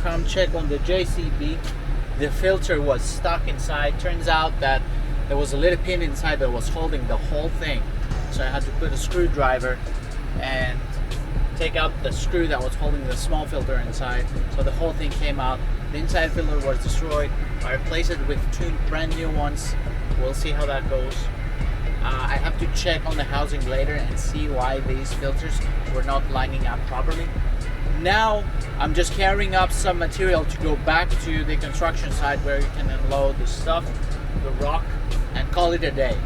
come check on the JCB. The filter was stuck inside. Turns out that there was a little pin inside that was holding the whole thing. So I had to put a screwdriver and take out the screw that was holding the small filter inside. So the whole thing came out. The inside filter was destroyed. I replaced it with two brand new ones. We'll see how that goes. I have to check on the housing later and see why these filters were not lining up properly. Now I'm just carrying up some material to go back to the construction site where you can unload the stuff, the rock, and call it a day.